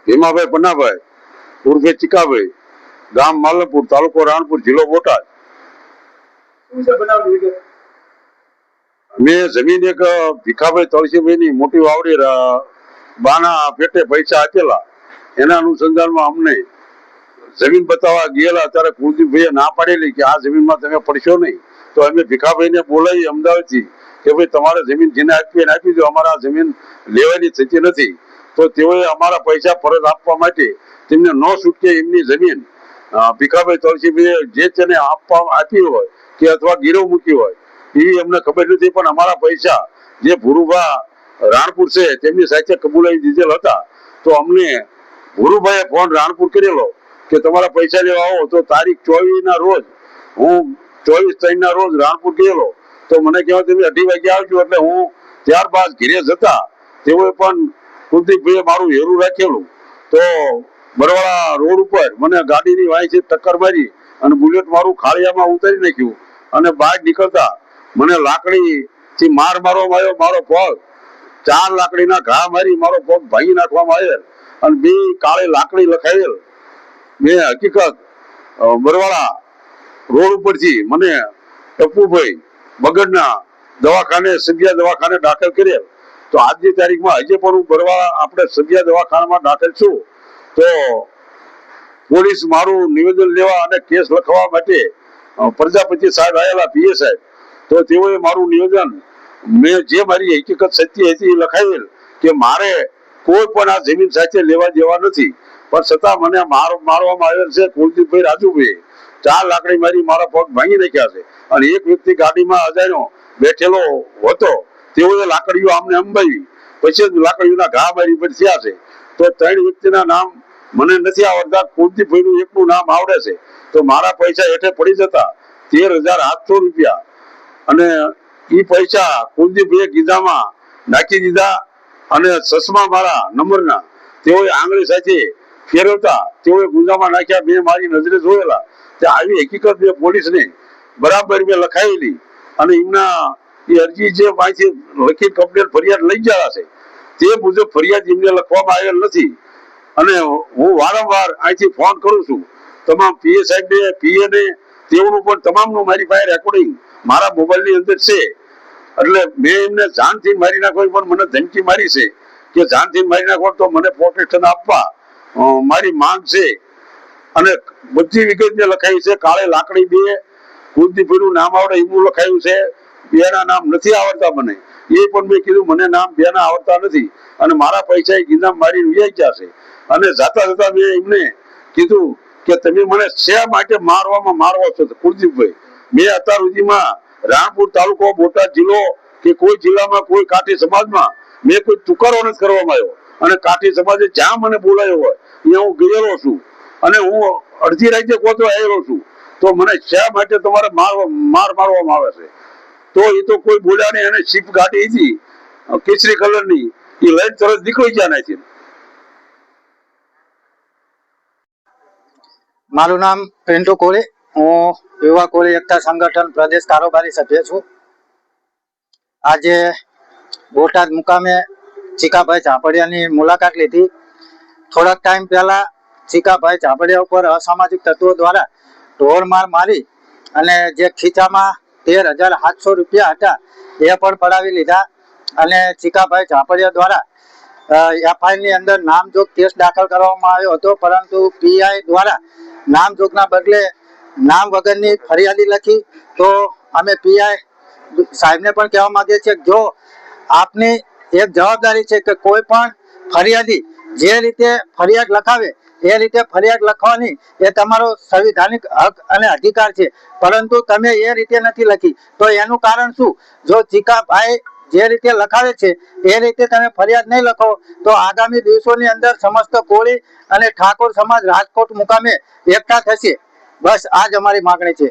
ભીમાભાઈ પન્નાભાઈ ઉર્ફે ચીકાભાઈ, ગામ માલનપુર, તાલુકો રાણપુર, જિલ્લો બોટાદ. મેં જમીન એક ભીખાભાઈ તળસીભાઈ ની મોટી વાવડી બાના પેટે પૈસા આપેલા, એના અનુસંધાનમાં અમને જમીન બતાવવા ગયેલા ત્યારે કુલદીપભાઈએ ના પાડેલી કે આ જમીનમાં તમે પડશો નહીં. તો અમે ભીખાભાઈને બોલાવી અમદાવાદથી કે ભાઈ તમારે જમીન જેને આપી દો, અમારે આ જમીન લેવાની થતી નથી. તો તેઓએ અમારા પૈસા પરત આપવા માટે તેમને ન છૂટકે એમની જમીન ભીખાભાઈ તળસીભાઈએ જે તેને આપી હોય કે અથવા ગીરવ મૂકી હોય એવી અમને ખબર નથી, પણ અમારા પૈસા જે ભુરુભા રાણપુર છે તેમની સાથે કબૂલાવી દીધેલ હતા. તો અમને ભુરુભાઈએ ફોન રાણપુર કરેલો કે તમારા પૈસા લેવા આવો. તો તારીખ 24 ના રોજ હું 24/3 ના રોજ રાણપુર ગયેલો. તો મને કહેવાય તમે 2:30 વાગે આવજો. એટલે હું ત્યારબાદ ઘેરે જતા તેઓએ પણ કુલદીપભાઈએ મારું હેરું રાખેલું. તો બરવાળા રોડ ઉપર મને ગાડીની વાંચી ટક્કર મારી અને બુલેટ મારું ખાળિયામાં ઉતારી નાખ્યું. અને બહાર નીકળતા મને લાકડીથી માર મારવામાં આવ્યો. મારો પગ 4 લાકડીના ઘા મારી મારો પગ ભાંગી નાખવામાં આવેલ અને 2 કાળી લાકડી લખાયેલ. મેં હકીકત બરવાળા રોડ ઉપરથી મને ટપ્પુભાઈ બગડના દવાખાને સભ્યા દવાખાને દાખલ કરેલ. તો આજની તારીખમાં હજી પણ હું બરવાળા આપણે સભ્યા દવાખાનામાં દાખલ છું. તો પોલીસ મારું નિવેદન લેવા અને કેસ લખવા માટે પ્રજાપતિ સાહેબ આવેલા, પીએ સાહેબ. તો તેઓએ મારું નિવેદન મેં જે મારી હકીકત સત્ય હતી લખાયેલ કે મારે કોઈ પણ આ જમીન સાથે લેવા દેવા નથી, પણ છતાં મને મારવામાં આવેલ છે. કુલદીપભાઈ રાજુભાઈ 4 લાકડી મારી મારા પગ ભાંગી નાખ્યા છે. અને એક વ્યક્તિ ગાડીમાં અજાણ્યો બેઠેલો હતો, તેઓએ લાકડીઓ આમને અંબાવી પછી લાકડીઓના ઘા મારી પર થયા છે. તો 3 વ્યક્તિના નામ મને નથી આવડતા, કુલદીપભાઈનું એકનું નામ આવડે છે. તો મારા પૈસા હેઠે પડી જતા 13,700 રૂપિયા. અને એ પૈસા કુલદીપભાઈએ ગીધામાં નાખી દીધા. અને ચશ્મા મારા નંબરના તેઓએ આંગળી સાથે ફેરવતા તેઓએ ગુંજામાં નાખ્યા. મેં મારી નજરે જોયેલા. ત્યાં આવી હકીકત મેં પોલીસને બરાબર મેં લખાયેલી. અને એમના એ અરજી જે માહિતી લખી કમ્પ્લેન ફરિયાદ લઈ ગયા છે તે મુજબ ફરિયાદ એમને લખવામાં આવેલ નથી. અને હું વારંવાર અહીંથી ફોન કરું છું તમામ પીએ સાહેબને, પીએને, તેઓનું પણ તમામનું મારી પાસે રેકોર્ડિંગ મારા મોબાઈલની અંદર છે. એટલે મેં એમને જાનથી મારી નાખો પણ મને ધમકી મારી છે કે જાનથી મારી નાખો તો મને પ્રોટેક્શન આપવા મારી માંગ છે. અને બધી વિગત મેં લખાઈ છે. કાળે લાકડી 2 કુલદીપભાઈનું નામ આવડે એવું લખાયું છે. 2ના નામ નથી આવડતા મને, એ પણ મેં કીધું મને નામ 2ના આવડતા નથી. અને મારા પૈસા ગીધામ મારી વ્યાઈ ગયા છે. અને જાતા જતા મેં એમને કીધું કે તમે મને શા માટે મારવા છો કુલદીપભાઈ. મેં અત્યાર સુધીમાં રાણપુર તાલુકો, બોટાદ જિલ્લો કે કોઈ જિલ્લામાં કોઈ કાઠી સમાજમાં મેં કોઈ તુકારો નથી કરવામાં આવ્યો. અને કાઠી સમાજે જ્યાં મને બોલાયો હોય ત્યાં હું ગયેલો છું. અને હું અડધી રાતે કોતો આવેલો છું. તો મને શા માટે તમારે મારવામાં આવે છે? તો એ તો કોઈ બોલ્યા નહીં. અને શીપ ગાડી હતી કેસરી કલરની, એ લઈને તરત નીકળી ગયા નથી. મારું નામ પિન્ટુ કોળી, હું યુવા કોળી એકતા સંગઠન પ્રદેશ કારોબારી સભ્ય છું. આજે બોટાદ મુકામે ચીકાભાઈ ઝાપડિયાની મુલાકાત લીધી. થોડાક ટાઈમ પહેલા ચીકાભાઈ ઝાપડિયા ઉપર અસામાજિક તત્વો દ્વારા ઢોરમાર મારી અને જે ખીચામાં 13,700 રૂપિયા હતા એ પણ પડાવી લીધા. અને ચીકાભાઈ ઝાપડિયા દ્વારા એફઆઈઆરની અંદર નામજોગ કેસ દાખલ કરવામાં આવ્યો હતો, પરંતુ પીઆઈ દ્વારા નામજોગના બદલે નામ વગરની ફરિયાદી લખી. તો અમે પીઆઈ સાહેબને પણ કહેવા માંગીએ છીએ કે જો આપની એક જવાબદારી છે કે કોઈ પણ ફરિયાદી જે રીતે ફરિયાદ લખાવે એ રીતે ફરિયાદ લખવાની એ તમારો સંવિધાનિક હક અને અધિકાર છે, પરંતુ તમે એ રીતે નથી લખી. તો એનું કારણ શું? જો ચીકાભાઈ જે રીતે લખાવે છે એ રીતે તમે ફરિયાદ નહીં લખો તો આગામી દિવસોની અંદર સમસ્ત કોળી અને ઠાકોર સમાજ રાજકોટ મુકામે એકઠા થશે. બસ આ જ અમારી માગણી છે.